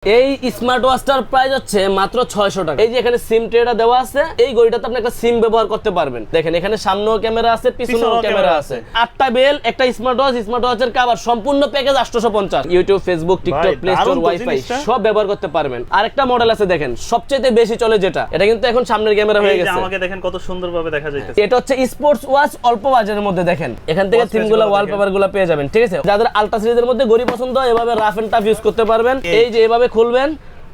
এই smart ওয়াচটার price হচ্ছে মাত্র 600 টাকা। এই যে এখানে সিম ট্রেটা দেওয়া আছে, এই ঘড়িটাতে আপনি একটা সিম ব্যবহার করতে পারবেন। দেখেন এখানে সামনেও ক্যামেরা আছে, পিছনেও ক্যামেরা আছে। 8টা বেল, একটা স্মার্ট ওয়াচের কভার, সম্পূর্ণ package 850। YouTube, Facebook, TikTok, play store, wifi সব ব্যবহার করতে পারবেন। আরেকটা মডেল আছে দেখেন, সবচেয়ে বেশি চলে যেটা, এটা কিন্তু এখন সামনের ক্যামেরা হয়ে গেছে। আমাকে দেখেন কত সুন্দরভাবে দেখা যাচ্ছে। এটা হচ্ছে স্পোর্টস ওয়াচ, অল্প বাজেটের মধ্যে। দেখেন এখান থেকে থিমগুলো, ওয়ালপেপারগুলো পেয়ে যাবেন। ঠিক আছে, যাদের আলট্রা সিরিজের মধ্যে ঘড়ি পছন্দ, এভাবে রাফ এন্ড টাফ ইউজ করতে পারবেন। এই যে এভাবে খুলবেন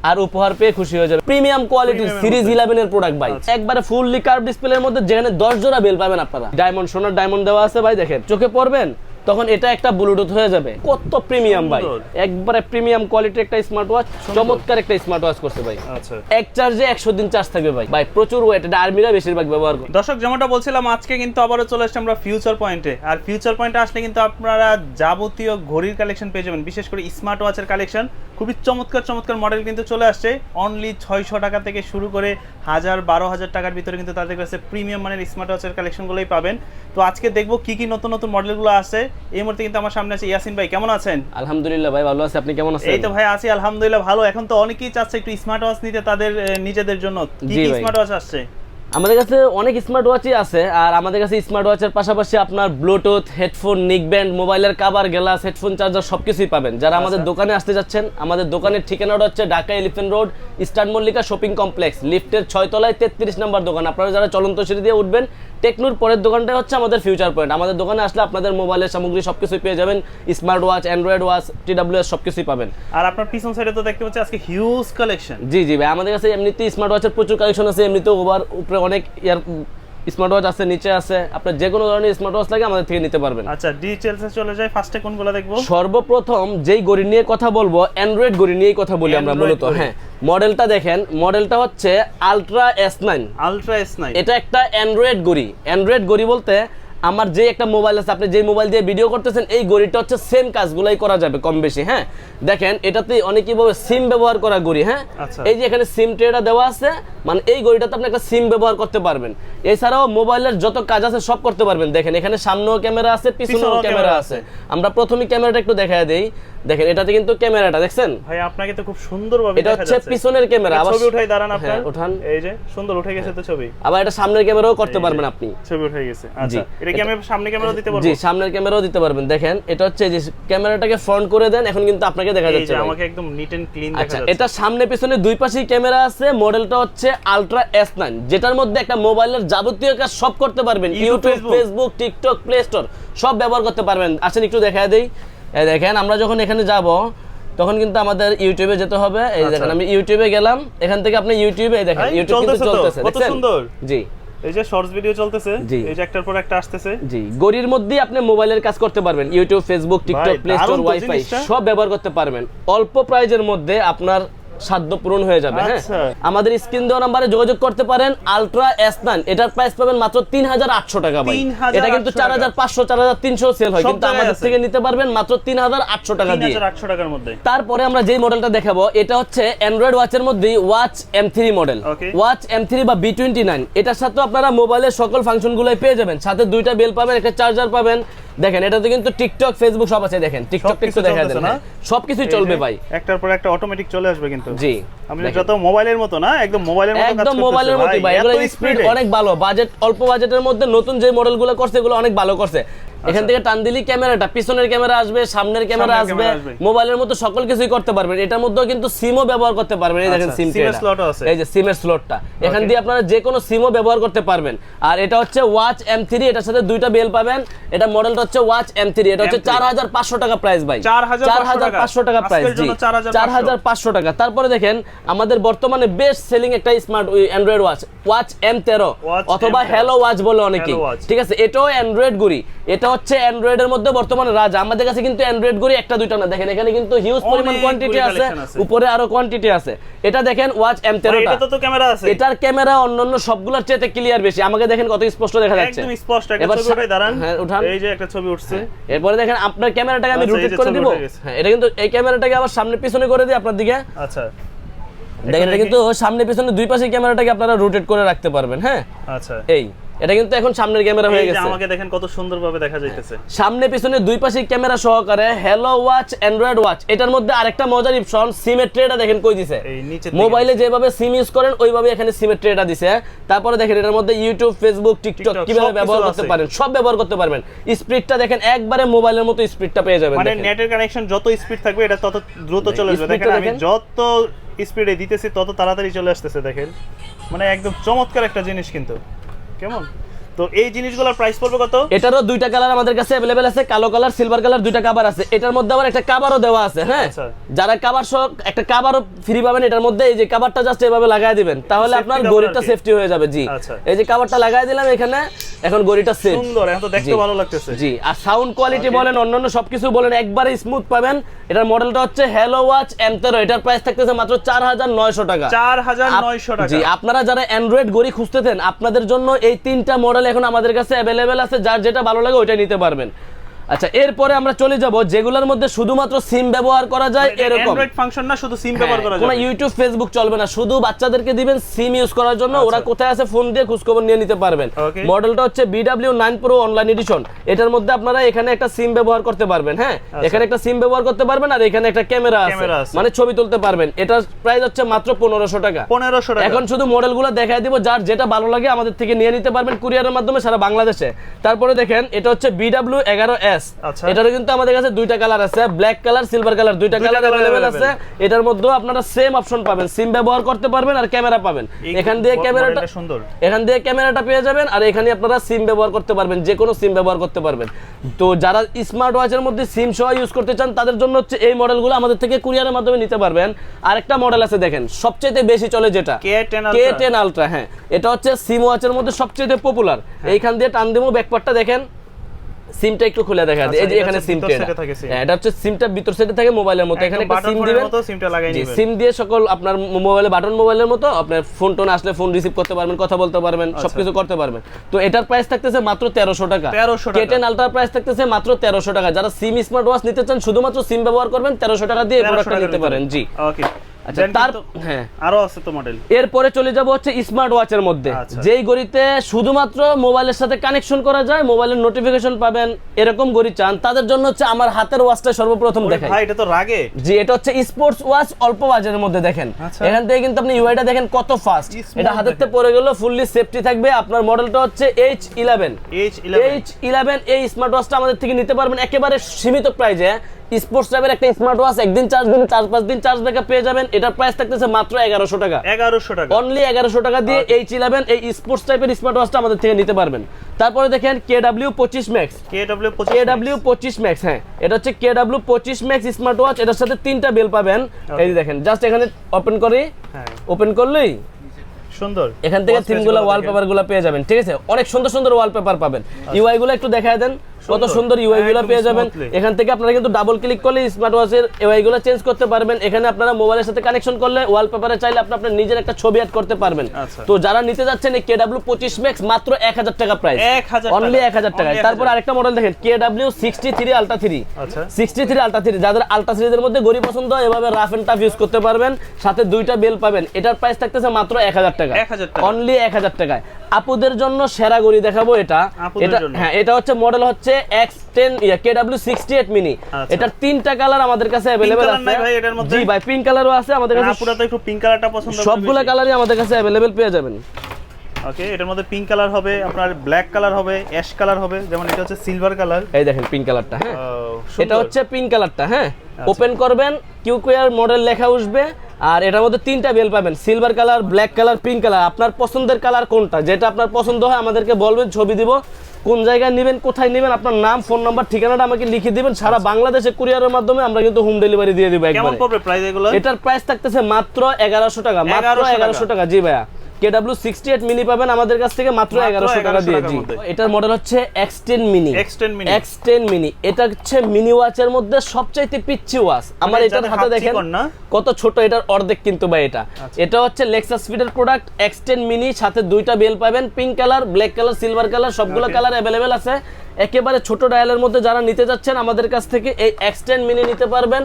আর উপহার পেয়ে খুশি হয়ে যাবে। প্রিমিয়াম কোয়ালিটির সিরিজ 11 এর প্রোডাক্ট ভাই, একবারে ফুললি কার্ভ ডিসপ্লের মধ্যে, যেখানে 10 জোড়া বেল পাবেন আপনারা। ডায়মন্ড, সোনার ডায়মন্ড দেওয়া আছে ভাই। দেখেন চোখে পড়বেন তখন এটা একটা ব্লুটুথ হয়ে যাবে। কত প্রিমিয়াম ভাই, একবারে প্রিমিয়াম কোয়ালিটির একটা স্মার্ট ওয়াচ, চমৎকার একটা স্মার্ট ওয়াচ করতে ভাই। আচ্ছা, এক চার্জে 100 দিন চার্জ থাকবে ভাই। ভাই প্রচুর ওয়েট, এটা আর্মিরা বেশিরভাগ ব্যবহার করে। দর্শক যেমনটা বলছিলাম, আজকে কিন্তু আবারও চলে আসছে আমরা ফিউচার পয়েন্টে। আর ফিউচার পয়েন্টে আসলে কিন্তু আপনারা যাবতীয় ঘড়ির কালেকশন পেয়ে যাবেন, বিশেষ করে স্মার্ট ওয়াচের কালেকশন। খুবই চমৎকার চমৎকার মডেল কিন্তু চলে আসছে। অনলি 600 টাকা থেকে শুরু করে 1000-12,000 টাকার ভিতরে কিন্তু তাদের কাছে প্রিমিয়াম মানের স্মার্ট ওয়াচের কালেকশনগুলোই পাবেন। তো আজকে দেখবো কি কি নতুন নতুন মডেলগুলো আছে। এই মুহূর্তে কিন্তু আমার সামনে আছে ইয়াসিন ভাই। কেমন আছেন? আলহামদুলিল্লাহ ভাই, ভালো আছি। আপনি কেমন আছেন? এই তো ভাই আছি আলহামদুলিল্লাহ ভালো। এখন তো অনেকেই চাচ্ছে একটু স্মার্ট ওয়াচ নিতে তাদের নিজেদের জন্য। কি কি স্মার্ট ওয়াচ আসছে? আমাদের কাছে অনেক স্মার্ট ওয়াচই আছে। আর আমাদের কাছে স্মার্ট ওয়াচের পাশাপাশি আপনার ব্লুটুথ, হেডফোন, নেকব্যান্ড, মোবাইলের কভার, গ্লাস, হেডফোন চার্জার সবকিছুই পাবেন। যারা আমাদের দোকানে আসতে যাচ্ছেন, আমাদের দোকানের ঠিকানাটা হচ্ছে Dhaka elephant road, eastern Mallika shopping complex, লিফটের 6 তলায় 33 নম্বর দোকান। আপনারা যারা চলন্ত সিঁড়ি দিয়ে উঠবেন, টেকনোর পরের দোকানটা হচ্ছে আমাদের ফিউচার পয়েন্ট। আমাদের দোকানে আসলে আপনাদের মোবাইলের সামগ্রী সবকিছুই পেয়ে যাবেন। Smart watch, Android watch, TWS সবকিছুই পাবেন। আর আপনার পিছন সাইডে তো দেখতে পাচ্ছি আজকে হিউজ কালেকশন। জি জি ভাই, আমাদের কাছে এমনিতেই স্মার্ট ওয়াচের প্রচুর কালেকশন আছে। এমনিতেও ওভার উপরে অনেক ইয়ার স্মার্ট ওয়াচ আছে, নিচে আছে। আপনার যে কোনো ধরনের স্মার্ট ওয়াচ লাগে আমাদের থেকে নিতে পারবেন। আচ্ছা, ডিটেইলসে চলে যাই। ফার্স্টে কোনগুলো দেখবো? সর্বপ্রথম যেই ঘড়ি নিয়ে কথা বলবো, অ্যান্ড্রয়েড ঘড়ি নিয়েই কথা বলি আমরা মূলত। হ্যাঁ, মডেলটা দেখেন, মডেলটা হচ্ছে আলট্রা S9। আলট্রা S9 এটা একটা অ্যান্ড্রয়েড ঘড়ি। অ্যান্ড্রয়েড ঘড়ি বলতে আমার যে একটা মোবাইল আছে, আপনি যে মোবাইল দিয়ে ভিডিও করতেছেন, এই ঘড়িটা হচ্ছে সেম কাজগুলাই করা যাবে কম বেশি। হ্যাঁ, দেখেন এটাতে অনেকেই বলে সিম ব্যবহার করা ঘড়ি। হ্যাঁ, এই যে এখানে সিম ট্রেটা দেওয়া আছে, মানে এই ঘড়িটাতে আপনি একটা সিম ব্যবহার করতে পারবেন। এছাড়াও মোবাইলের যত কাজ আছে সব করতে পারবেন। দেখেন এখানে সামনেও ক্যামেরা আছে, পিছনেও ক্যামেরা আছে। আমরা প্রথমেই ক্যামেরাটা একটু দেখায় দেই। দেখেন এটাতে কিন্তু ক্যামেরাটা দেখছেন ভাই, আপনাকে তো খুব সুন্দরভাবে দেখা যাচ্ছে। এটা হচ্ছে পিছনের ক্যামেরা। আবার ছবি উঠাই দাঁড়ান আপনার। উঠান, এই যে সুন্দর উঠে গেছে তো ছবি। আবার এটা সামনের ক্যামেরাও করতে পারবেন আপনি। ছবি উঠে গেছে। আচ্ছা, এটা কি আমি সামনে ক্যামেরাও দিতে পারবো? জি, সামনের ক্যামেরাও দিতে পারবেন। দেখেন এটা হচ্ছে যে ক্যামেরাটাকে ফ্রন্ট করে দেন, এখন কিন্তু আপনাকে দেখা যাচ্ছে। এই যে আমাকে একদম নিট এন্ড ক্লিন দেখা যাচ্ছে। এটা সামনে পিছনে দুই পাশেই ক্যামেরা আছে। মডেলটা হচ্ছে আলট্রা S9, যেটার মধ্যে একটা মোবাইলের যাবতীয় কাজ সব করতে পারবেন। YouTube, Facebook, TikTok, play store সব ব্যবহার করতে পারবেন। আসেন একটু দেখায় দেই। এই দেখেন আমরা যখন এখানে যাব তখন কিন্তু আমাদের ইউটিউবে যেতে হবে। এই দেখেন আমি ইউটিউবে গেলাম, এখান থেকে আপনি ইউটিউবে দেখেন ইউটিউব কিন্তু চলতেছে। কত সুন্দর। জি, এই যে শর্টস ভিডিও চলতেছে, এই যে একটার পর একটা আসতেছে। জি, ঘড়ির মধ্যেই আপনি মোবাইলের কাজ করতে পারবেন। YouTube, Facebook, TikTok, play store, wifi সব ব্যবহার করতে পারবেন। অল্প প্রাইজের মধ্যে আপনার সাধ্য পূরণ হয়ে যাবে। হ্যাঁ, আমাদের স্ক্রিন দেওয়া নম্বরে যোগাযোগ করতে পারেন। আলট্রা S9 এটার প্রাইস পাবেন মাত্র 3800 টাকা ভাই। এটা কিন্তু 4500, 4300 সেল হয়, কিন্তু আমাদের থেকে নিতে পারবেন মাত্র 3800 টাকা দিয়ে। 3800 টাকার মধ্যে। তারপরে আমরা যেই মডেলটা দেখাবো, এটা হচ্ছে অ্যান্ড্রয়েড ওয়াচের মধ্যে watch M3 model. Watch M3 বা B29। এটার সাথে আপনারা মোবাইলের সকল ফাংশনগুলোই পেয়ে যাবেন। সাথে দুইটা বেল পাবেন, একটা চার্জার পাবেন। দেখেন এটাতে কিন্তু টিকটক, ফেসবুক সব আছে। দেখেন টিকটক একটু দেখা দেন, সবকিছুই চলবে ভাই। একটার পর একটা অটোমেটিক চলে আসবে কিন্তু। জি, আপনি যত মোবাইলের মতো না, একদম মোবাইলের মতো কাজ করতেছে। একদম মোবাইলের মতোই ভাই। এগুলো স্পিড অনেক ভালো। বাজেট, অল্প বাজেটের মধ্যে নতুন যে মডেলগুলো করছে এগুলো অনেক ভালো করছে। এখান থেকে টান দিলি ক্যামেরাটা, পিছনের ক্যামেরা আসবে, সামনের ক্যামেরা আসবে, মোবাইলের মতো সকল কিছুই করতে পারবেন। এটার মধ্যেও কিন্তু সিমও ব্যবহার করতে পারবেন। এই দেখেন সিম স্লট আছে, এই যে সিমের স্লটটা, এখান দিয়ে আপনারা যে কোনো সিমও ব্যবহার করতে পারবেন। আর এটা হচ্ছে ওয়াচ M3, এটার সাথে দুইটা বেল পাবেন। এটা মডেলটা হচ্ছে ওয়াচ M3। এটা হচ্ছে 4500 টাকা প্রাইস ভাই। 4500 টাকা প্রাইস। জি, 4500 টাকা। তারপরে দেখেন আমাদের বর্তমানে বেস্ট সেলিং একটা smart Android watch, watch M13 অথবা হ্যালো ওয়াচ বলে অনেকেই। ঠিক আছে, এটাও অ্যান্ড্রয়েড ঘড়ি। এটা হচ্ছে অ্যান্ড্রয়েড এর মধ্যে বর্তমানে রাজা। আমাদের কাছে কিন্তু অ্যান্ড্রয়েড ঘড়ি একটা দুইটা না, দেখেন এখানে কিন্তু হিউজ পরিমাণ কোয়ান্টিটি আছে, উপরে আরো কোয়ান্টিটি আছে। এটা দেখেন ওয়াচ M13 টা, এটাতে তো ক্যামেরা আছে। এটার ক্যামেরা অন্যান্য সবগুলোর চেয়ে ক্লিয়ার বেশি। আমাকে দেখেন কত স্পষ্ট দেখা যাচ্ছে, একদম স্পষ্ট। একটা ছবি উঠাই দাঁড়ান। হ্যাঁ, উঠান। এই যে একটা ছবি উঠছে। এরপরে দেখেন আপনার ক্যামেরাটাকে আমি রোটেট করে দিব। হ্যাঁ, এটা কিন্তু এই ক্যামেরাটাকে আবার সামনে পিছনে করে দিই আপনার দিকে। আচ্ছা, দেখেন এটা কিন্তু সামনে পিছনে দুই পাশে ক্যামেরাটাকে আপনারা রোটেট করে রাখতে পারবেন। হ্যাঁ, আচ্ছা, এই এটা কিন্তু এখন সামনের ক্যামেরা হয়ে এই যে গেছে। আমাকে দেখেন কত সুন্দরভাবে দেখা যাইতেছে। সামনে পিছনে দুই পাশে ক্যামেরা সহকারে হ্যালো ওয়াচ অ্যান্ড্রয়েড ওয়াচ। এটার মধ্যে আরেকটা মজার অপশন, সিমের ট্রেটা দেখেন কই দিছে। এই নিচে মোবাইলে যেভাবে সিম ইউজ করেন ওইভাবে এখানে সিমের ট্রেটা দিছে। তারপরে দেখেন এটার মধ্যে ইউটিউব, ফেসবুক, টিকটক কিভাবে ব্যবহার করতে পারেন সব ব্যবহার করতে পারবেন। স্পিডটা দেখেন একবারে মোবাইলের মতো স্পিডটা পেয়ে যাবেন। মানে নেটের কানেকশন যত স্পিড থাকবে এটা তত দ্রুত চলে যাবে। দেখেন আমি যত স্পিডে দিতেছি তত তাড়াতাড়ি চলে আসতেছে দেখেন। মানে একদম চমৎকার একটা জিনিস কিন্তু। কেমন? তো এই জিনিসগুলোর প্রাইস পড়বে কত? এটারও দুইটা কালার আমাদের কাছে अवेलेबल আছে, কালো কালার, সিলভার কালার, দুইটা কভার আছে। এটার মধ্যে আবার একটা কভারও দেওয়া আছে। হ্যাঁ, যারা কভার সহ একটা কভারও ফ্রি পাবেন এটার মধ্যে। এই যে কভারটা জাস্ট এভাবে লাগায় দিবেন তাহলে আপনার ঘড়িটা সেফটি হয়ে যাবে। জি, এই যে কভারটা লাগায় দিলাম এখানে, এখন ঘড়িটা সেফ। সুন্দর, এখন তো দেখতে ভালো লাগতেছে। জি, আর সাউন্ড কোয়ালিটি বলেন অন্যান্য সবকিছু বলেন একবারে স্মুথ পাবেন। এটার মডেলটা হচ্ছে হ্যালো ওয়াচ M13। এটার প্রাইস থাকতেছে মাত্র 4900 টাকা। 4900 টাকা। জি, আপনারা যারা অ্যান্ড্রয়েড ঘড়ি খুঁজতেছেন আপনাদের জন্য এই তিনটা মডেল এখন আমাদের কাছে अवेलेबल আছে। যার যেটা ভালো লাগে ওইটা নিতে পারবেন। আচ্ছা, এরপরে আমরা চলে যাব যেগুলোর মধ্যে শুধুমাত্র সিম ব্যবহার করা যায় এরকম। অ্যান্ড্রয়েড ফাংশন না, শুধু সিম ব্যবহার করা যায়। কোনো ইউটিউব, ফেসবুক চলবে না, শুধু বাচ্চাদেরকে দিবেন সিম ইউজ করার জন্য। ওরা কোথায় আছে ফোন দিয়ে খোঁজ খবর নিয়ে নিতে পারবেন। মডেলটা হচ্ছে BW9 Pro অনলাইন এডিশন। এটার মধ্যে আপনারা এখানে একটা সিম ব্যবহার করতে পারবেন। হ্যাঁ, এখানে একটা সিম ব্যবহার করতে পারবেন আর এখানে একটা ক্যামেরা আছে, মানে ছবি তুলতে পারবেন। এটার প্রাইস হচ্ছে মাত্র 1500 টাকা। 1500 টাকা। এখন শুধু মডেলগুলো দেখায় দিব, যার যেটা ভালো লাগে আমাদের থেকে নিয়ে নিতে পারবেন কুরিয়ারের মাধ্যমে সারা বাংলাদেশে। তারপরে দেখেন এটা হচ্ছে BW11S। এটার কিন্তু আমাদের কাছে দুইটা কালার আছে, ব্ল্যাক কালার, সিলভার কালার, দুইটা কালার अवेलेबल আছে। এটার মধ্যেও আপনারা সেম অপশন পাবেন, সিম ব্যবহার করতে পারবেন আর ক্যামেরা পাবেন। এখান দিয়ে ক্যামেরাটা সুন্দর, এখান দিয়ে ক্যামেরাটা পেয়ে যাবেন আর এখানে আপনারা সিম ব্যবহার করতে পারবেন, যে কোনো সিম ব্যবহার করতে পারবেন। তো যারা স্মার্ট ওয়াচের মধ্যে সিম সহ ইউজ করতে চান তাদের জন্য হচ্ছে এই মডেলগুলো আমাদের থেকে কুরিয়ারের মাধ্যমে নিতে পারবেন। আরেকটা মডেল আছে দেখেন সবচেয়ে বেশি চলে যেটা K10 Ultra। হ্যাঁ, এটা হচ্ছে সিম ওয়াচের মধ্যে সবচেয়ে পপুলার। এইখান দিয়ে টান দিমো, ব্যাকপার্টটা দেখেন, সিমটা একটু খুলে দেখা যায়। এই যে এখানে সিমটা, এটা হচ্ছে সিমটা ভিতর সাইডে থাকে মোবাইলের মতো। এখানে একটা সিম দিবেন, সিমটা লাগাই নেবেন। সিম দিয়ে সকল আপনার মোবাইলে বাটন মোবাইলের মতো আপনার ফোন টোন আসলে ফোন রিসিভ করতে পারবেন, কথা বলতে পারবেন, সবকিছু করতে পারবেন। তো এটার প্রাইস থাকতেছে মাত্র 1300 টাকা। K10 Ultra প্রাইস থাকতেছে মাত্র 1300 টাকা। যারা সিম স্মার্ট ওয়াচ নিতে চান শুধুমাত্র সিম ব্যবহার করবেন 1300 টাকা দিয়ে এই প্রোডাক্টটা নিতে পারেন। জি, ওকে। আচ্ছা, তার হ্যাঁ আরো আছে তো মডেল। এরপরে চলে যাব হচ্ছে স্মার্ট ওয়াচের মধ্যে, যেই ঘড়িতে শুধুমাত্র মোবাইলের সাথে কানেকশন করা যায়, মোবাইলের নোটিফিকেশন পাবেন, এরকম ঘড়ি চান তাদের জন্য হচ্ছে আমার হাতের ওয়াচটা সর্বপ্রথম দেখাই। ভাই এটা তো রাগে। জি, এটা হচ্ছে স্পোর্টস ওয়াচ, অল্প বাজেটের মধ্যে দেখেন। এখান থেকে কিন্তু আপনি ইউআইটা দেখেন কত ফাস্ট। এটা হাতেতে পড়ে গেল ফুললি সেফটি থাকবে। আপনার মডেলটা হচ্ছে H11। এই স্মার্ট ওয়াচটা আমাদের থেকে নিতে পারবেন একেবারে সীমিত প্রাইসে। স্পোর্টস টাইপের একটা স্মার্ট ওয়াচ, একদিন চার্জ দিন 4-5 দিন চার্জ ব্যাকআপ পেয়ে যাবেন। এটার প্রাইস থাকতেছে মাত্র 1100 টাকা। 1100 টাকা, অনলি 1100 টাকা দিয়ে H11 এই স্পোর্টস টাইপের স্মার্ট ওয়াচটা আমাদের থেকে নিতে পারবেন। তারপরে দেখেন KW25 Max। KW25 Max, হ্যাঁ, এটা হচ্ছে KW25 Max স্মার্ট ওয়াচ। এটার সাথে তিনটা বেল পাবেন। এই দেখেন জাস্ট এখানে ওপেন করি, হ্যাঁ, ওপেন করলেই সুন্দর এখান থেকে থিমগুলো ওয়ালপেপারগুলো পেয়ে যাবেন। ঠিক আছে, অনেক সুন্দর সুন্দর ওয়ালপেপার পাবেন। ইউআই গুলো একটু দেখায় দেন, কত সুন্দর ইউআই গুলো পেয়ে যাবেন। এখান থেকে আপনারা কিন্তু ডাবল ক্লিক করলে স্মার্ট ওয়াচের ইউআই গুলো চেঞ্জ করতে পারবেন। এখানে আপনারা মোবাইলের সাথে কানেকশন করলে ওয়ালপেপারে চাইলে আপনি আপনার নিজের একটা ছবি অ্যাড করতে পারবেন। তো যারা নিতে যাচ্ছেন এই KW25 Max মাত্র 1000 টাকা প্রাইস, অনলি 1000 টাকা। তারপর আরেকটা মডেল দেখেন KW63 Ultra 3। 63 Ultra 3 যাদের আলট্রা সিরিজের মধ্যে ঘড়ি পছন্দ এভাবে রাফ এন্ড টাফ ইউজ করতে পারবেন, সাথে দুইটা বেল পাবেন। এটার প্রাইস থাকতেছে মাত্র 1000 টাকা, অনলি 1000 টাকায়। আপুদের জন্য সেরা ঘড়ি দেখাবো এটা। হ্যাঁ, এটা হচ্ছে মডেল হচ্ছে X10 KW68 মিনি। এটার তিনটা কালার আমাদের কাছে अवेलेबल আছে। জি ভাই, পিঙ্ক কালারও আছে আমাদের কাছে। আপুরা তো একটু পিঙ্ক কালারটা পছন্দ করে, সবগুলা কালারই আমাদের কাছে अवेलेबल পেয়ে যাবেন। ওকে, এটার মধ্যে পিঙ্ক কালার হবে, আপনার ব্ল্যাক কালার হবে, অ্যাশ কালার হবে, যেমন এটা হচ্ছে সিলভার কালার। এই দেখেন পিঙ্ক কালারটা, হ্যাঁ, এটা হচ্ছে পিঙ্ক কালারটা। হ্যাঁ, ওপেন করবেন, কিউকিউআর মডেল লেখা আসবে আর এটার মধ্যে তিনটা বেল পাবেন, silver colour, black colour, pink colour. আপনার পছন্দের কালার কোনটা, যেটা আপনার পছন্দ হয় আমাদেরকে বলবেন, ছবি দিব, কোন জায়গায় নেবেন, কোথায় নেবেন, আপনার নাম, ফোন নাম্বার, ঠিকানাটা আমাকে লিখে দিবেন। সারা বাংলাদেশে কুরিয়ারের মাধ্যমে আমরা কিন্তু হোম ডেলিভারি দিয়ে দিব একবারে। কেমন পড়বে প্রাইস এগুলো? এটার প্রাইস থাকতেছে মাত্র 1100 টাকা, মাত্র 1100 টাকা। জি ভাইয়া, KW68 মিনি পাবেন আমাদের কাছ থেকে মাত্র 1100 টাকা দিয়ে। জি, এটার মডেল হচ্ছে X10 মিনি। X10 মিনি এটা হচ্ছে মিনি ওয়াচের মধ্যে সবচাইতে পিচ্ছি ওয়াচ। আমার এটার হাতে দেখেন কত ছোট, এটার অর্ধেক কিন্তু ভাই এটা। এটা হচ্ছে লেক্সাস ফিডের প্রোডাক্ট X10 মিনি, সাথে দুইটা বেল পাবেন, pink colour, black colour, silver colour, সবগুলো কালার अवेलेबल আছে। একেবারে ছোট ডায়ালের মধ্যে যারা নিতে যাচ্ছেন আমাদের কাছ থেকে এই X10 মিনি নিতে পারবেন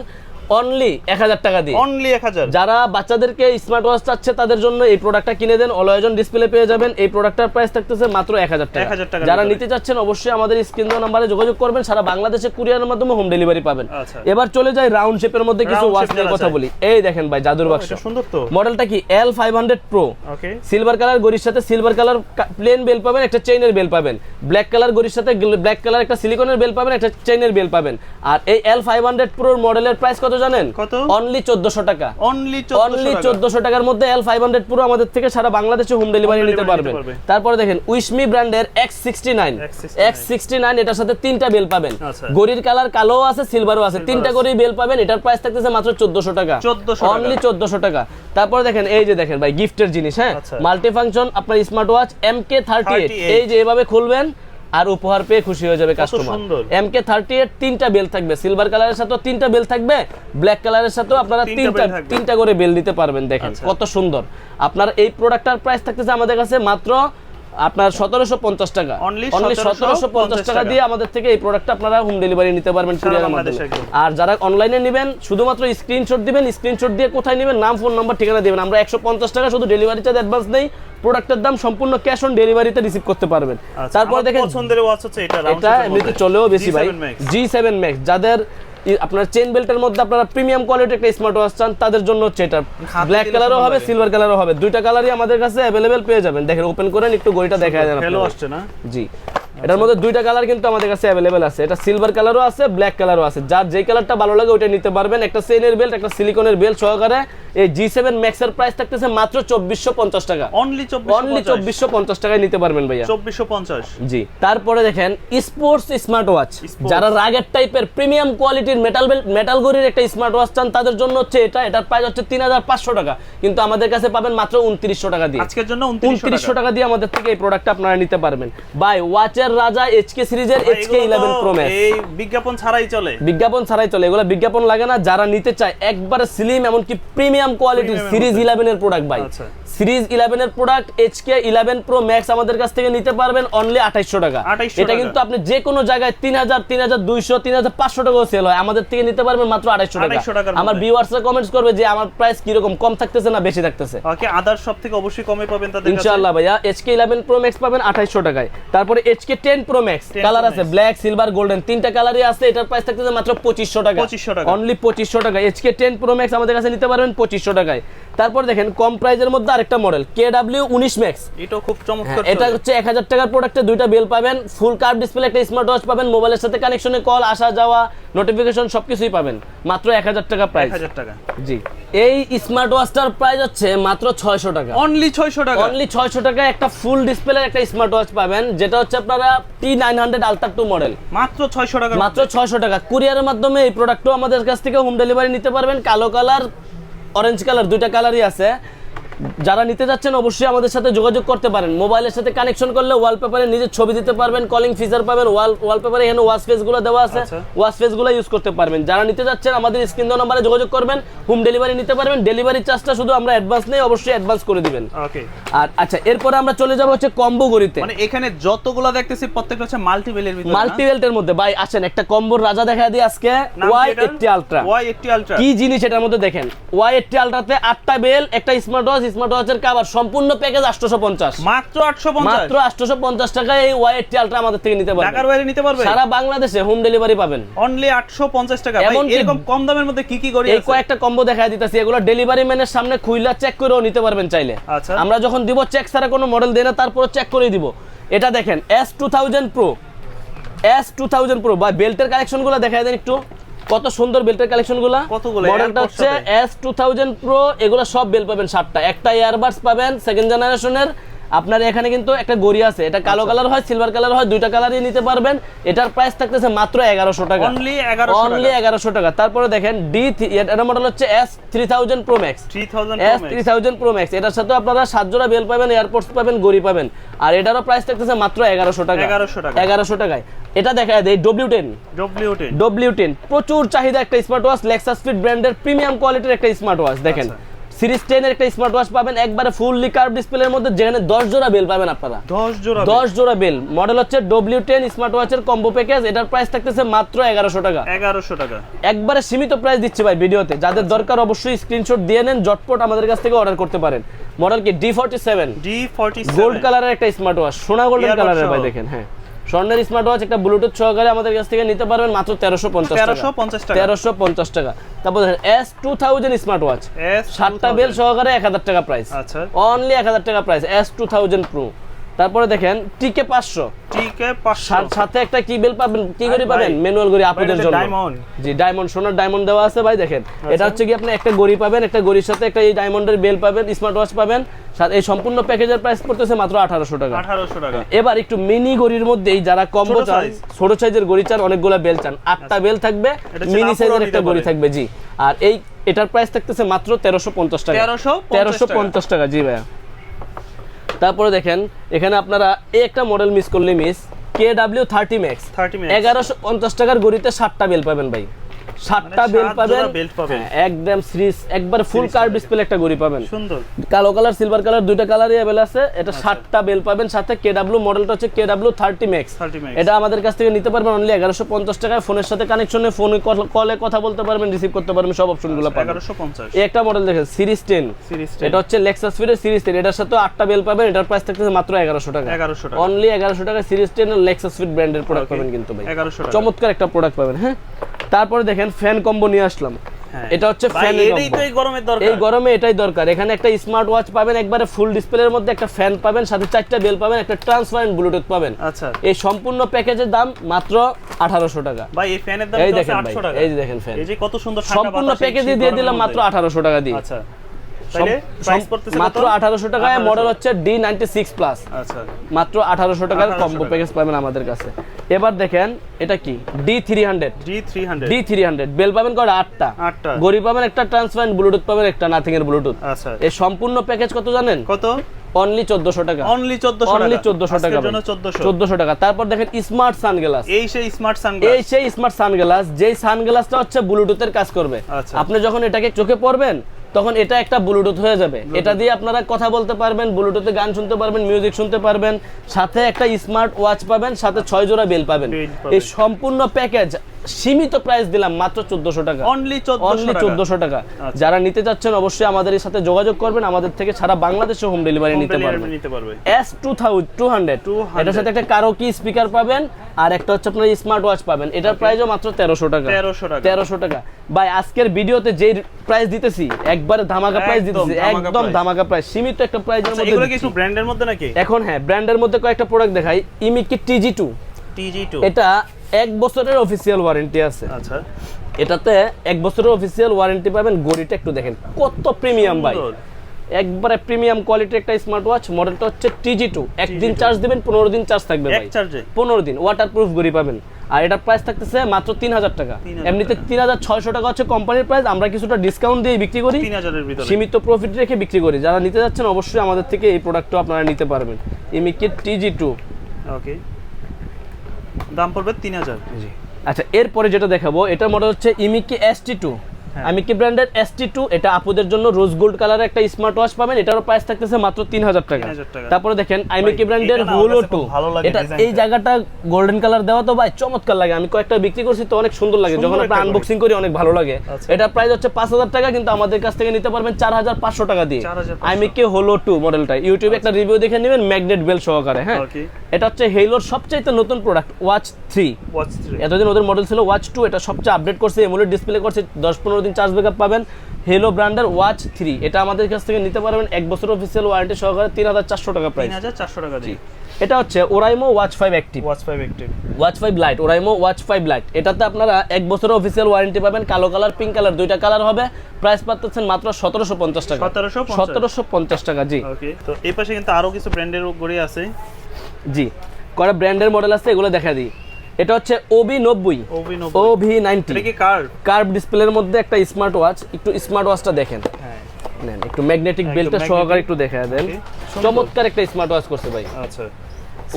অনলি 1000 টাকা দিয়ে। অনলি 1000। যারা বাচ্চাদেরকে স্মার্ট ওয়াচ চাচ্ছে তাদের জন্য এই প্রোডাক্টটা কিনে দেন, অলওয়েজন ডিসপ্লে পেয়ে যাবেন। এই প্রোডাক্টটার প্রাইস থাকতেছে মাত্র 1000 টাকা। 1000 টাকা। যারা নিতে চাচ্ছেন অবশ্যই আমাদের স্ক্রিন দেওয়া নাম্বারে যোগাযোগ করবেন, সারা বাংলাদেশে কুরিয়ারের মাধ্যমে হোম ডেলিভারি পাবেন। আচ্ছা। এবার চলে যাই রাউন্ড শেপের মধ্যে কিছু Round ওয়াচ shape নিয়ে যারা কথা চায়। বলি। এই দেখেন ভাই জাদুর বাক্স, এটা সুন্দর তো। মডেলটা কি L500 Pro, ওকে। সিলভার কালার গড়ির সাথে সিলভার কালার প্লেন বেল পাবেন, একটা চেইনের বেল পাবেন। ব্ল্যাক কালার গড়ির সাথে ব্ল্যাক কালার একটা সিলিকনের বেল পাবেন, একটা চেইনের বেল পাবেন। আর এই L500 Pro মডেলের প্রাইস কত জানেন? কত? অনলি 1400 টাকা। অনলি অনলি 1400 টাকার মধ্যে L500 Pro আমাদের থেকে সারা বাংলাদেশে হোম ডেলিভারি Home নিতে delivery পারবেন। নিতে পারবে। তারপরে দেখেন উইশমি ব্র্যান্ডের X69 এটার সাথে 3টা বেল পাবেন। আচ্ছা। গড়ির কালার কালোও আছে, সিলভারও আছে, 3টা গড়ি বেল পাবেন। এটার প্রাইস থাকতেছে মাত্র 1400 টাকা। 1400 অনলি 1400 টাকা। তারপরে দেখেন এই যে দেখেন ভাই গিফটের জিনিস, হ্যাঁ, আচ্ছা। মাল্টি ফাংশন আপনার স্মার্ট ওয়াচ MK38। 38 এই যে এভাবে খুলবেন আর উপহার পেয়ে খুশি হয়ে যাবে কাস্টমার। সুন্দর। MK38 3টা বেল থাকবে, সিলভার কালারের সাথেও 3টা বেল থাকবে, ব্ল্যাক কালারের সাথেও আপনারা 3টা বেল থাকবে। 3টা করে বেল দিতে পারবেন। দেখেন আচ্ছা। কত সুন্দর। আপনার এই প্রোডাক্টটার প্রাইস থাকতেছে আমাদের কাছে মাত্র আপনার 1750 টাকা। Only অনলি 1750 টাকা দিয়ে আমাদের থেকে এই প্রোডাক্টটা আপনারা হোম ডেলিভারি নিতে পারবেন কুরিয়ারের বাংলাদেশে মাধ্যমে। একদম। আর যারা অনলাইনে নেবেন শুধুমাত্র স্ক্রিনশট দিবেন, স্ক্রিনশট দিয়ে কোথায় নেবেন নাম, ফোন নাম্বার, ঠিকানা দিবেন। আমরা 150 টাকা শুধু ডেলিভারি চার্জ অ্যাডভান্স নেই, প্রোডাক্টের দাম সম্পূর্ণ ক্যাশ অন ডেলিভারিতে রিসিভ করতে পারবেন। তারপর দেখেন পছন্দের ওয়াচ হচ্ছে এটা, এটা এমনিতে চলেও বেশি ভাই, G7 Max। যাদের আপনার চেইন বেল্টের মধ্যে আপনারা প্রিমিয়াম কোয়ালিটির একটা স্মার্ট ওয়াচ চান তাদের জন্য হচ্ছে এটা। ব্ল্যাক কালারও হবে, সিলভার কালারও হবে, দুইটা কালারই আমাদের কাছে অ্যাভেলেবেল পেয়ে যাবেন। দেখেন ওপেন করেন একটু গড়িটা দেখা যায় হ্যালো আসছে না? জি, এটার মধ্যে দুইটা কালার কিন্তু আমাদের কাছে অ্যাভেলেবেল আছে। এটা সিলভার কালারও আছে, ব্ল্যাক কালারও আছে। যার যেই কালারটা ভালো লাগে ওইটা নিতে পারবেন। একটা চেইনের বেল্ট, একটা সিলিকনের বেল্ট সহকারে এই G7 Max এর প্রাইস থাকতেছে মাত্র 2450 টাকা। অনলি 2450 টাকায় নিতে পারবেন ভাইয়া। 2450। জি। তারপরে দেখেন স্পোর্টস স্মার্ট ওয়াচ, যারা রাগের টাইপের প্রিমিয়াম কোয়ালিটির মেটাল গড়ির একটা স্মার্ট ওয়াচ চান তাদের জন্য হচ্ছে এটা। এটার প্রাইস হচ্ছে 3500 টাকা, কিন্তু আমাদের কাছে পাবেন মাত্র 2900 টাকা দিয়ে। আজকের জন্য 2900 টাকা দিয়ে আমাদের থেকে এই প্রোডাক্টটা আপনারা নিতে পারবেন। ভাই ওয়াচের রাজা HK সিরিজের HK11 Pro Max, এই বিজ্ঞাপন ছাড়াই চলে। বিজ্ঞাপন ছাড়াই চলে, এগুলো বিজ্ঞাপন লাগে না। যারা নিতে চায় একবারে স্লিম এমনকি প্রিমিয়াম কোয়ালিটির সিরিজ 11 এর প্রোডাক্ট ভাই, আচ্ছা। সিরিজ 11 এর প্রোডাক্ট HK11 Pro Max আমাদের কাছ থেকে নিতে পারবেন অনলি 2800 টাকা। 2800 এটা কিন্তু আপনি যে কোনো জায়গায় 3000, 3200, 3500 টাকাও সেল হয়, আমাদের থেকে নিতে পারবেন মাত্র 2800 টাকা। আমার ভিউয়ার্সরা কমেন্টস করবে যে আমার প্রাইস কি রকম, কম থাকতেছে না বেশি থাকতেছে। ওকে, আদার সব থেকে অবশ্যই কমে পাবেন তাদের কাছে। ইনশাআল্লাহ ভাইয়া HK11 Pro Max পাবেন 2800 টাকায়। তারপরে HK10 Pro Max কালার আছে, ব্ল্যাক, সিলভার, গোল্ডেন, তিনটা কালারই আছে। এটার প্রাইস থাকতেছে মাত্র 2500 টাকা। 2500 টাকা। অনলি 2500 টাকা। HK10 Pro Max আমাদের কাছে নিতে পারবেন 2500 টাকায়। তারপর দেখেন কম প্রাইজের মধ্যে আরেকটা মডেল KW19 Max। এটাও খুব চমৎকার। এটা হচ্ছে 1000 টাকার প্রোডাক্টে দুইটা বেল পাবেন, ফুল কার্ভ ডিসপ্লে একটা স্মার্ট ওয়াচ পাবেন, মোবাইলের সাথে কানেকশনে কল আসা যাওয়া, নোটিফিকেশন সবকিছুই পাবেন। মাত্র 1000 টাকা প্রাইস। 1000 টাকা। জি। এই স্মার্ট ওয়াচটার প্রাইস হচ্ছে মাত্র 600 টাকা। অনলি 600 টাকা। অনলি 600 টাকায় একটা ফুল ডিসপ্লে একটা স্মার্ট ওয়াচ পাবেন, যেটা হচ্ছে আপনারা T900 Ultra 2 মডেল। মাত্র 600 টাকা। মাত্র 600 টাকা। কুরিয়ারের মাধ্যমে এই প্রোডাক্টও আমাদের কাছ থেকে হোম ডেলিভারি নিতে পারবেন। কালো কালার, অরেঞ্জ কালার দুইটা কালারই আছে। যারা নিতে যাচ্ছেন অবশ্যই আমাদের সাথে যোগাযোগ করতে পারেন। মোবাইলের সাথে কানেকশন করলে ওয়ালপেপারে নিজের ছবি দিতে পারবেন, কলিং ফিচার পাবেন, ওয়ালপেপারে এখানে ওয়াচ ফেসগুলো দেওয়া আছে, ওয়াচ ফেসগুলো ইউজ করতে পারবেন। যারা নিতে যাচ্ছেন আমাদের স্ক্রিন দেওয়া নম্বরে যোগাযোগ করবেন, হোম ডেলিভারি নিতে পারবেন। ডেলিভারি চার্জটা শুধু আমরা অ্যাডভান্স নেই, অবশ্যই অ্যাডভান্স করে দিবেন। ওকে। আর আচ্ছা, এরপরে আমরা চলে যাব হচ্ছে কম্বো গড়িতে। মানে এখানে যতগুলো দেখতেছি প্রত্যেকটা হচ্ছে মাল্টি বেলের ভিতরে। মাল্টি বেল্টের মধ্যে ভাই আসেন একটা কম্বোর রাজা দেখা দিই আজকে। Y80 Ultra। Y80 Ultra কি জিনিস এটার মধ্যে দেখেন। Y80 Ultraতে 8টা বেল, একটা স্মার্ট ওয়াচের কভার, সম্পূর্ণ প্যাকেজ 850। মাত্র 850। মাত্র 850 টাকায় এই Y80 Ultra আমাদের থেকে নিতে পারবেন। ঢাকার বাইরে নিতে পারবে, সারা বাংলাদেশে হোম ডেলিভারি পাবেন। অনলি 850 টাকা। ভাই এরকম কম দামের মধ্যে কি কি গড়ি এই আছে? কয়েকটা কম্বো দেখাই দিতেছি, এগুলো ডেলিভারি ম্যানের সামনে খুইলা চেক করেও নিতে পারবেন চাইলে। আচ্ছা। আমরা যখন দিব চেক ছাড়া কোনো মডেল দেই না, তারপর চেক করেই দিব। এটা দেখেন S2000 Pro। ভাই বেল্টের কালেকশনগুলো দেখাই দেন একটু, কত সুন্দর বেল্টের কালেকশনগুলো। কতগুলো? মডেলটা হচ্ছে S2000 Pro। এগুলো সব বেল পাবেন 7টা, একটা ইয়ারবাডস পাবেন সেকেন্ড জেনারেশনের। আপনার এখানে কিন্তু একটা গড়ি আছে, এটা কালো কালার হয়, সিলভার কালার হয়, দুইটা কালারই নিতে পারবেন। এটার প্রাইস থাকতেছে মাত্র 1100 টাকা। অনলি 1100 টাকা। তারপরে দেখেন এর মডেল হচ্ছে S3000 Pro Max। S3000 Pro Max, এটার সাথে আপনারা 7 জোড়া বেল পাবেন, এয়ারপোর্টস পাবেন, গড়ি পাবেন। আর এটারও প্রাইস থাকতেছে মাত্র 1100 টাকা। 1100 টাকায়। এটা দেখা দেয় W10। প্রচুর চাহিদা একটা স্মার্ট ওয়াচ, Lexus Fit ব্র্যান্ডের প্রিমিয়াম কোয়ালিটির একটা স্মার্ট ওয়াচ। দেখেন সিরিজ 10 এর একটা স্মার্ট ওয়াচ পাবেন একবারে ফুললি কার্ভ ডিসপ্লের মধ্যে, যেখানে 10 জোড়া বেল পাবেন আপনারা। 10 জোড়া বেল। মডেল হচ্ছে W10 স্মার্ট ওয়াচের কম্বো প্যাকেজ। এটার প্রাইস থাকতেছে মাত্র 1100 টাকা। 1100 টাকা একবারে সীমিত প্রাইস দিচ্ছি ভাই ভিডিওতে। যাদের দরকার অবশ্যই স্ক্রিনশট দিয়ে নেন, জটপট আমাদের কাছ থেকে অর্ডার করতে পারেন। মডেল কি D47 গোল্ড কালারের একটা স্মার্ট ওয়াচ, সোনা গোল্ডেন কালারের ভাই দেখেন। হ্যাঁ, স্বর্ণের স্মার্ট ওয়াচ একটা ব্লুটুথ সহকারে আমাদের কাছ থেকে নিতে পারবেন মাত্র 1350 টাকা। 1350 টাকা। তারপর দেখেন S2000 স্মার্ট ওয়াচ, 7টা বেল সহকারে 1000 টাকা প্রাইস। আচ্ছা, অনলি 1000 টাকা প্রাইস S2000 Pro। তারপরে দেখেন TK500, সাথে একটা কি বেল পাবেন, কি গড়ি পাবেন, ম্যানুয়াল গড়ি আপুদের জন্য। জি, ডায়মন্ড, সোনার ডায়মন্ড দেওয়া আছে ভাই দেখেন। এটা হচ্ছে কি আপনি একটা গড়ি পাবেন, একটা গড়ির সাথে একটা এই ডায়মন্ডের বেল পাবেন, স্মার্ট ওয়াচ পাবেন। এই সম্পূর্ণ প্যাকেজের প্রাইস পড়তেছে মাত্র 1800 টাকা। 1800 টাকা। এবার একটু মিনি গড়ির মধ্যেই যারা কম্বো চান, ছোট সাইজের গড়ি চান, অনেকগুলো বেল চান, 8টা বেল থাকবে, মিনি সাইজের একটা গড়ি থাকবে। জি, আর এটার প্রাইস থাকতেছে মাত্র 1350 টাকা। 1350 টাকা। জি ভাইয়া। তারপরে দেখেন এখানে আপনারা এই একটা মডেল মিস করলে মিস, KW30 Max 1150 টাকার গড়িতে 7টা বেল পাবেন ভাই। 7টা বেল পাবেন একদম সিরিজ, একবারে ফুল কার্ভ ডিসপ্লে একটা গড়ি পাবেন। সুন্দর কালো কালার, সিলভার কালার, দুইটা কালারই अवेलेबल আছে। এটা 7টা বেল পাবেন সাথে। KW মডেলটা হচ্ছে KW30 Max। এটা আমাদের কাছ থেকে নিতে পারবেন অনলি 1150 টাকায়। ফোনের সাথে কানেকশনে, ফোনে কলে কথা বলতে পারবেন, রিসিভ করতে পারবেন, সব অপশনগুলো পাবেন। 1150। এই একটা মডেল দেখেন সিরিজ 10, এটা হচ্ছে Lexus Speed সিরিজ 10। এটার সাথে 8টা বেল পাবেন। এটার প্রাইস থাকতেছে মাত্র 1100 টাকা। অনলি 1100 টাকা সিরিজ 10 এর Lexus Speed ব্র্যান্ডের প্রোডাক্ট পাবেন কিন্তু ভাই। 1100 টাকা। চমৎকার একটা প্রোডাক্ট পাবেন। হ্যাঁ, তারপরে দেখেন ফ্যান কম্বো নিয়ে আসলাম। এটা হচ্ছে ফ্যান, এটাই তো এই গরমের দরকার। এই গরমে এটাই দরকার। এখানে একটা স্মার্ট ওয়াচ পাবেন একবারে ফুল ডিসপ্লের মধ্যে, একটা ফ্যান পাবেন, সাথে 4টা বেল পাবেন, একটা ট্রান্সপারেন্ট ব্লুটুথ পাবেন। আচ্ছা, এই সম্পূর্ণ প্যাকেজের দাম মাত্র 1800 টাকা। ভাই এই ফ্যানের দাম তো 800 টাকা। এই যে দেখেন ফ্যান, এই যে কত সুন্দর সম্পূর্ণ প্যাকেজে দিয়ে দিলাম মাত্র 1800 টাকা দিয়ে। আচ্ছা, তাহলে প্রাইস পড়তেছে মাত্র 1800 টাকায়। মডেল হচ্ছে D96 প্লাস। আচ্ছা, মাত্র 1800 টাকার কম্বো প্যাকেজ পাবেন আমাদের কাছে। এবার দেখেন এটা কি D300 বেল পাবেন কয়টা? 8টা। গড়ি পাবেন একটা, ট্রান্সপারেন্ট ব্লুটুথ পাবেন একটা, নাথিং এর ব্লুটুথ। আচ্ছা, এই সম্পূর্ণ প্যাকেজ কত জানেন? কত? অনলি 1400 টাকা। অনলি 1400 টাকা। জন্য 1400 টাকা। তারপর দেখেন স্মার্ট সানগ্লাস। এই সেই স্মার্ট সানগ্লাস, যেই সানগ্লাসটা হচ্ছে ব্লুটুথের কাজ করবে। আপনি যখন এটাকে চোখে পরবেন তখন এটা একটা ব্লুটুথ হয়ে যাবে। এটা দিয়ে আপনারা কথা বলতে পারবেন, ব্লুটুথে গান শুনতে পারবেন, মিউজিক শুনতে পারবেন, সাথে একটা স্মার্ট ওয়াচ পাবেন, সাথে 6 জোড়া বেল পাবেন। এই সম্পূর্ণ প্যাকেজ সীমিত প্রাইস দিলাম মাত্র 1400 টাকা। অনলি 1400 টাকা। যারা নিতে যাচ্ছেন অবশ্যই আমাদের সাথে যোগাযোগ করবেন। আমাদের থেকে সারা বাংলাদেশে হোম ডেলিভারি নিতে পারবেন। S200 এটার সাথে একটা কারোকি স্পিকার পাবেন, আর একটা হচ্ছে আপনার স্মার্ট ওয়াচ পাবেন। এটার প্রাইসও মাত্র 1300 টাকা। 1300 টাকা। ভাই আজকের ভিডিওতে যে প্রাইস দিতেছি একবারে ধামাকা প্রাইস দিতেছি, একদম ধামাকা প্রাইস, সীমিত একটা প্রাইসের মধ্যে। এগুলো কি একটু ব্র্যান্ডের মধ্যে নাকি? এখন হ্যাঁ, ব্র্যান্ডের মধ্যে কয়েকটা প্রোডাক্ট দেখাই। Imiki TG2। এটা 1 বছরের অফিসিয়াল ওয়ারেন্টি আছে। আচ্ছা, এটাতে 1 বছরের অফিসিয়াল ওয়ারেন্টি পাবেন। গড়িটা একটু দেখেন কত প্রিমিয়াম ভাই, একবারে প্রিমিয়াম কোয়ালিটির একটা স্মার্ট ওয়াচ। মডেলটা হচ্ছে TG2। একদিন চার্জ দিবেন, 15 দিন চার্জ থাকবে ভাই। 15 দিন ওয়াটারপ্রুফ গড়ি পাবেন। আর এটার প্রাইস থাকতেছে মাত্র 3000 টাকা। এমনিতে 3600 টাকা হচ্ছে কোম্পানির প্রাইস, আমরা কিছুটা ডিসকাউন্ট দিয়ে বিক্রি করি, 3000 এর ভিতরে সীমিত প্রফিট রেখে বিক্রি করি। যারা নিতে যাচ্ছেন অবশ্যই আমাদের থেকে এই প্রোডাক্টটা আপনারা নিতে পারবেন। Imiki TG2। ওকে, দাম পড়বে 3000। জি। আচ্ছা, এরপরে যেটা দেখাবো এটার মডেল হচ্ছে ইমিকি ST2। ইমিকি ব্র্যান্ডের ST2। এটা আপুদের জন্য রোজ গোল্ড কালারের একটা স্মার্ট ওয়াচ পাবেন। এটারও প্রাইস থাকতেছে মাত্র 3000 টাকা। তারপরে দেখেন ইমিকি ব্র্যান্ডের Holo 2। এটা এই জায়গাটা গোল্ডেন কালার দেওয়া তো ভাই চমৎকার লাগে। আমি কয়েকটা বিক্রি করছি তো অনেক সুন্দর লাগে, যখন আমরা আনবক্সিং করি অনেক ভালো লাগে। এটার প্রাইস হচ্ছে 5000 টাকা, কিন্তু আমাদের কাছ থেকে নিতে পারবেন 4500 টাকা দিয়ে। ইমিকি Holo 2 মডেলটা ইউটিউবে একটা রিভিউ দেখে নেবেন ম্যাগনেট বেল সহকারে। হ্যাঁ, এটা হচ্ছে হেলোর সবচেয়ে নতুন প্রোডাক্ট ওয়াচ 3। এতদিন ওদের মডেল ছিল ওয়াচ 2, এটা সবচেয়ে আপডেট করছে, এমোলেড ডিসপ্লে করছে, 10-15 দিন চার্জ ব্যাকআপ পাবেন। হেলো ব্র্যান্ডের ওয়াচ 3 এটা আমাদের কাছ থেকে নিতে পারবেন 1 বছর অফিসিয়াল ওয়ারেন্টি সহকারে 3400 টাকা প্রাইস। 3400 টাকা দিয়ে। এটা হচ্ছে Oraimo watch 5 active, watch 5 light, Oraimo watch 5 light. এটাতে আপনারা 1 বছরের অফিসিয়াল ওয়ারেন্টি পাবেন। কালো কালার, পিঙ্ক কালার, দুইটা কালার হবে। প্রাইস পাচ্ছেন মাত্র 1750 টাকা। 1750 টাকা। জি। ওকে, তো এই পাশে কিন্তু আরো কিছু ব্র্যান্ডের গড়ি আছে। জি, কয়টা ব্র্যান্ডের মডেল আছে এগুলো দেখা দিই। এটা হচ্ছে OB90। এটা কি কার্ভ ডিসপ্লের মধ্যে একটা স্মার্ট ওয়াচ। একটু স্মার্ট ওয়াচটা দেখেন। হ্যাঁ, নেন একটু ম্যাগনেটিক বেলটা সহকারে একটু দেখায় দেন। চমৎকার একটা স্মার্ট ওয়াচ করতে ভাই। আচ্ছা,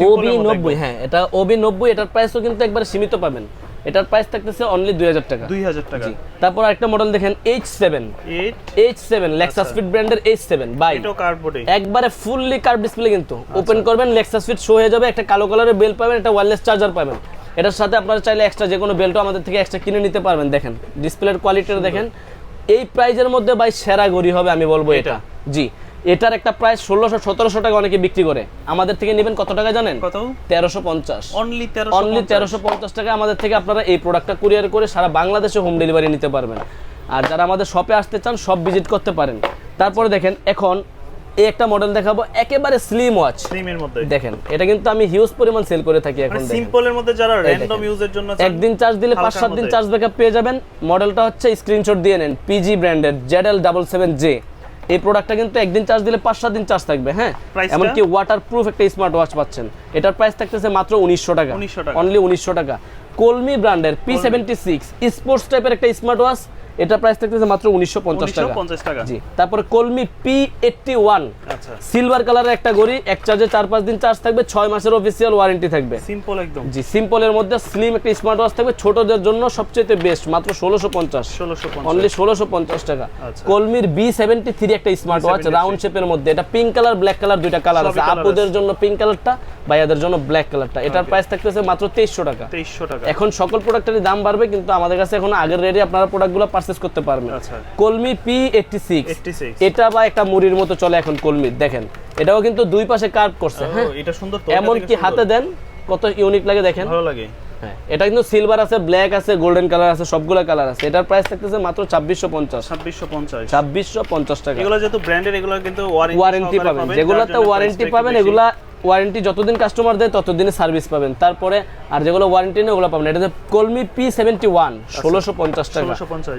OB90। হ্যাঁ, এটা OB90। এটার প্রাইসও কিন্তু একবারে সীমিত পাবেন এটার প্রাইস থাকতেছে অনলি 2000 টাকা। 2000 টাকা। তারপর আরেকটা মডেল দেখেন H7 লেক্সাস ফিট ব্র্যান্ডের H7 ভাই, এটাও কার্ডবোর্ডে একবারে ফুললি কার্ভ ডিসপ্লে, কিন্তু ওপেন করবেন লেক্সাস ফিট শো হয়ে যাবে, একটা কালো কালারের বেল পাবেন, একটা ওয়্যারলেস চার্জার পাবেন। এটার সাথে আপনারা চাইলে এক্সট্রা যে কোনো বেল্টও আমাদের থেকে এক্সট্রা কিনে নিতে পারবেন। দেখেন ডিসপ্লের কোয়ালিটিটা দেখেন, এই প্রাইজের মধ্যে ভাই সেরা ঘড়ি হবে আমি বলবো এটা। জি, এটার একটা প্রাইস 1600-1700 টাকা অনেকে বিক্রি করে, আমাদের থেকে নেবেন কত টাকা জানেন? কত? 1350। অনলি 1350 টাকা আমাদের থেকে আপনারা এই প্রোডাক্টটা কুরিয়ার করে সারা বাংলাদেশে হোম ডেলিভারি নিতে পারবেন। আর যারা আমাদের শপে আসতে চান সব ভিজিট করতে পারেন। তারপরে দেখেন এখন এই একটা মডেল দেখাবো, একেবারে স্লিম ওয়াচ। স্লিমের মধ্যে দেখেন এটা কিন্তু আমি হিউজ পরিমাণ সেল করে থাকি এখন। দেখেন সিম্পলের মধ্যে যারা র‍্যান্ডম ইউজের জন্য একদিন চার্জ দিলে 5-7 দিন চার্জ ব্যাকআপ পেয়ে যাবেন। মডেলটা হচ্ছে স্ক্রিনশট দিয়ে নেন, পিজি ব্র্যান্ডের ZL77J। এই প্রোডাক্টটা কিন্তু একদিন চার্জ দিলে 5-7 দিন চার্জ থাকবে। হ্যাঁ, এমনকি ওয়াটারপ্রুফ একটা স্মার্ট ওয়াচ পাচ্ছেন। এটার প্রাইস থাকতেছে মাত্র 1900 টাকা, অনলি 1900 টাকা। কলমি ব্র্যান্ডের P76 স্পোর্টস টাইপের একটা স্মার্ট ওয়াচ, এটা প্রাইস থাকতেছে মাত্র 1950 টাকা। জি, তারপরে কলমি P81 আচ্ছা, সিলভার কালারের একটা ঘড়ি, এক চার্জে 4-5 দিন চার্জ থাকবে, 6 মাসের অফিসিয়াল ওয়ারেন্টি থাকবে। সিম্পল একদম। জি, সিম্পলের মধ্যে স্লিম একটা স্মার্ট ওয়াচ থাকবে, ছোটদের জন্য সবচেয়ে বেস্ট, মাত্র 1650, অনলি 1650 টাকা। কলমির B73 একটা স্মার্ট ওয়াচ রাউন্ড শেপের মধ্যে, এটা পিঙ্ক কালার ব্ল্যাক কালার দুইটা কালার আছে, আপুদের জন্য পিঙ্ক কালারটা, ভাইয়াদের জন্য ব্ল্যাক কালারটা। এটার প্রাইস থাকতেছে মাত্র 2300 টাকা। এখন সকল প্রোডাক্টেরই দাম বাড়বে, কিন্তু আমাদের কাছে এখন আগের রেটে আপনারা প্রোডাক্টগুলো পারচেজ করতে পারবেন। কলমি P86 এটা বা একটা মুড়ির মতো চলে এখন কলমির। দেখেন এটাও কিন্তু দুই পাশে কার্ভ করছে। হ্যাঁ, এটা সুন্দর তো, এমন কি হাতে দেন কত ইউনিক লাগে দেখেন, ভালো লাগে। হ্যাঁ, এটা কিন্তু সিলভার আছে, ব্ল্যাক আছে, গোল্ডেন কালার আছে, সবগুলা কালার আছে। এটার প্রাইস থাকতেছে মাত্র 2650 টাকা। এগুলো যেহেতু ব্র্যান্ডেড, এগুলো কিন্তু ওয়ারেন্টি পাবেন, যেগুলোতে ওয়ারেন্টি পাবেন এগুলা ওয়ারেন্টি যতদিন কাস্টমার দেয় ততদিনে সার্ভিস পাবেন। তারপরে আর যেগুলো ওয়ারেন্টি নেই ওগুলো পাবেন। এটা কলমি P71 1650 টাকা।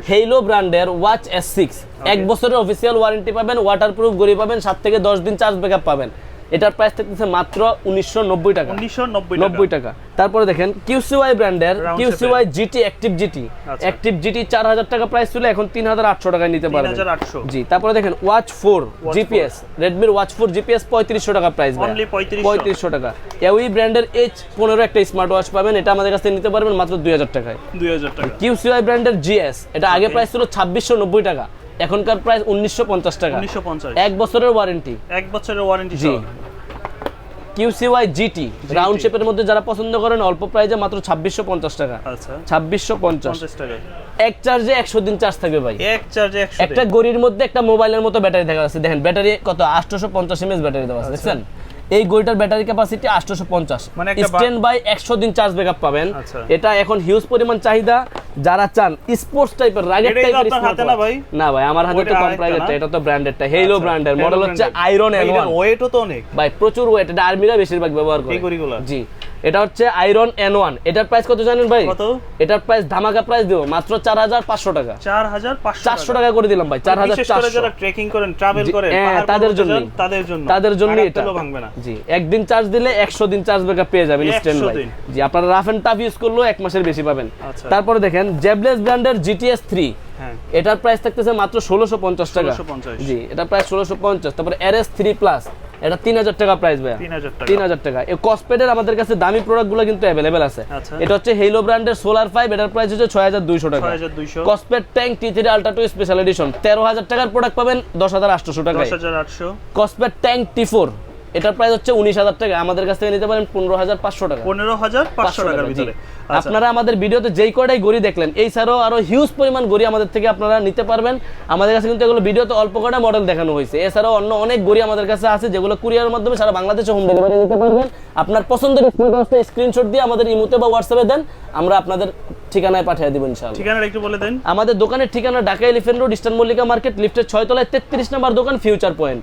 হেইলো ব্র্যান্ডের ওয়াচ S6 এক বছরের অফিসিয়াল ওয়ারেন্টি পাবেন, ওয়াটারপ্রুফ ঘড়ি পাবেন, 7 থেকে 10 দিন চার্জ ব্যাকআপ পাবেন। এটার প্রাইস থাকতেছে মাত্র 1990 টাকা। 1990 টাকা। তারপরে দেখেন QCY ব্র্যান্ডের QCY GT অ্যাক্টিভ GT 4000 টাকা প্রাইস ছিল, এখন 3800 টাকায় নিতে পারবেন। জি, তারপরে দেখেন watch 4 GPS Redmi watch 4 GPS 3500 টাকা প্রাইস, অনলি 3500 টাকা। EOE ব্র্যান্ডের H15 একটা স্মার্ট ওয়াচ পাবেন, এটা আমাদের কাছে নিতে পারবেন মাত্র 2000 টাকায়। 2000 টাকা। QCY ব্র্যান্ডের GS, এটা আগে প্রাইস ছিল 2690 টাকা, এখনকার প্রাইস 1950 টাকা। 1950, এক বছরের ওয়ারেন্টি। জি, QCY GT রাউন্ড শেপের মধ্যে যারা পছন্দ করেন অল্প প্রাইসে মাত্র 2650 টাকা। আচ্ছা, 2650 টাকা। এক চার্জে 100 দিন চার্জ থাকবে ভাই, এক চার্জে 100। একটা ঘড়ির মধ্যে একটা মোবাইলের মতো ব্যাটারি দেখা যাচ্ছে। দেখেন ব্যাটারি কত, 850 mAh ব্যাটারি দেওয়া আছে, দেখছেন? এই ঘড়িটার ব্যাটারি ক্যাপাসিটি 850, মানে স্ট্যান্ড বাই 100 দিন চার্জ ব্যাকআপ পাবেন। এটা এখন হিউজ পরিমাণ চাহিদা, যারা চান স্পোর্টস টাইপের রাগের টাইপের স্মার্ট ওয়াচ। না ভাই, আমার হাতে তো কম প্রাইসেরটা, এটা তো ব্র্যান্ডেডটা, হেইলো ব্র্যান্ডের মডেল হচ্ছে আয়রন N1। ওয়েটও তো অনেক ভাই, প্রচুর ওয়েট, এটা আর্মিরা বেশিরভাগ ব্যবহার করে এই ঘড়িগুলো। জি, এটা হচ্ছে আয়রন N1। এটার প্রাইস কত জানেন ভাই? কত? এটার প্রাইস ধামাকা প্রাইস দেব মাত্র 4500 টাকা। 4500 টাকা করে দিলাম ভাই, 4400। যারা ট্রেকিং করেন, ট্রাভেল করেন, তাদের জন্য এটা ভাঙবে না। জি, একদিন চার্জ দিলে 100 দিন চার্জ ব্যাকআপ পেয়ে যাবেন স্ট্যান্ড বাই। জি, আপনারা রাফ এন্ড টাফ ইউজ করলেও 1 মাসের বেশি পাবেন। তারপরে দেখেন জেবলেস ব্র্যান্ডের GTS 3, এটার প্রাইস থাকতেছে মাত্র 1650 টাকা। জি, এটা প্রাইস 1650। তারপরে RS3 প্লাস, এটা 3000 টাকা প্রাইস ভাই, 3000 টাকা। এই কসপেডের আমাদের কাছে দামি প্রোডাক্টগুলো কিন্তু अवेलेबल আছে। এটা হচ্ছে হেইলো ব্র্যান্ডের সোলার 5, এটার প্রাইস হচ্ছে 6200 টাকা। Kospet tank T3 ultra 2 special edition 13000 টাকার প্রোডাক্ট পাবেন 10800 টাকায়। 10800। কসপেড ট্যাঙ্ক T4, এটার প্রাইস হচ্ছে 19000 টাকা, আমাদের কাছ থেকে নিতে পারেন 15500 টাকা। 15500 টাকার ভিতরে। আপনারা আমাদের ভিডিওতে যেই কয়টাই ঘড়ি দেখলেন, এই ছাড়াও আরো হিউজ পরিমাণ ঘড়ি আমাদের থেকে আপনারা নিতে পারবেন। আমাদের কাছে কিন্তু এগুলো ভিডিওতে অল্প কয়টা মডেল দেখানো হয়েছে, এছাড়াও অন্য অনেক ঘড়ি আমাদের কাছে আছে যেগুলো কুরিয়ারের মাধ্যমে সারা বাংলাদেশে হোম ডেলিভারি নিতে পারবেন। আপনার পছন্দের স্ক্রিনশট দিয়ে আমাদের ইমোতে বা হোয়াটসঅ্যাপে দেন, আমরা আপনাদের ঠিকানায় পাঠিয়ে দিব ইনশাআল্লাহ। ঠিকানাটা একটু বলে দেন। আমাদের দোকানের ঠিকানা Dhaka elephant road, eastern Mallika market, লিফটের 6 তলায় 33 নম্বর দোকান, ফিউচার পয়েন্ট।